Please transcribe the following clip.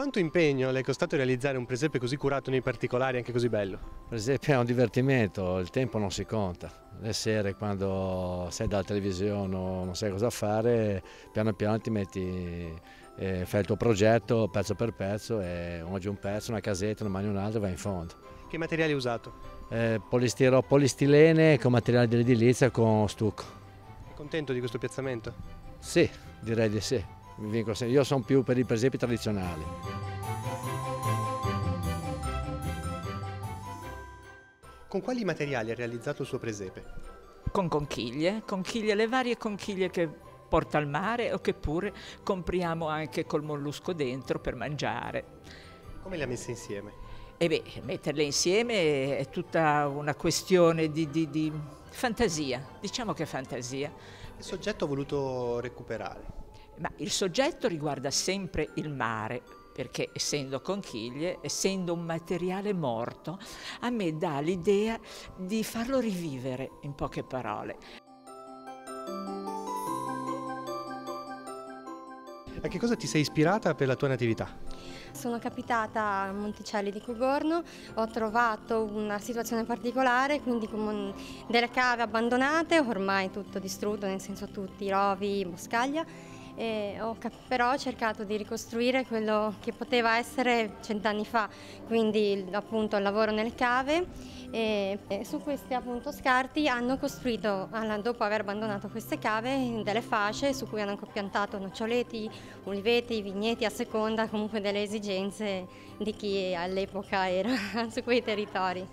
Quanto impegno le è costato realizzare un presepe così curato nei particolari e anche così bello? Per esempio è un divertimento, il tempo non si conta. Le sere quando sei dalla televisione o non sai cosa fare, piano piano ti metti, fai il tuo progetto pezzo per pezzo e oggi un pezzo, una casetta, domani un altro e vai in fondo. Che materiale hai usato? Polistirene con materiale dell'edilizia con stucco. Sei contento di questo piazzamento? Sì, direi di sì. Io sono più per i presepi tradizionali. Con quali materiali ha realizzato il suo presepe? Con conchiglie, le varie conchiglie che porta al mare o che pure compriamo anche col mollusco dentro per mangiare. Come le ha messe insieme? E beh, metterle insieme è tutta una questione di fantasia, diciamo che è fantasia. Che soggetto ha voluto recuperare? Ma il soggetto riguarda sempre il mare, perché essendo conchiglie, essendo un materiale morto, a me dà l'idea di farlo rivivere, in poche parole. A che cosa ti sei ispirata per la tua natività? Sono capitata a Monticelli di Cogorno, ho trovato una situazione particolare, quindi con delle cave abbandonate, ormai tutto distrutto, nel senso tutti, rovi, boscaglia. Però ho cercato di ricostruire quello che poteva essere 100 anni fa, quindi appunto il lavoro nelle cave e su questi appunto scarti hanno costruito, dopo aver abbandonato queste cave, delle fasce su cui hanno piantato noccioleti, uliveti, vigneti a seconda comunque delle esigenze di chi all'epoca era su quei territori.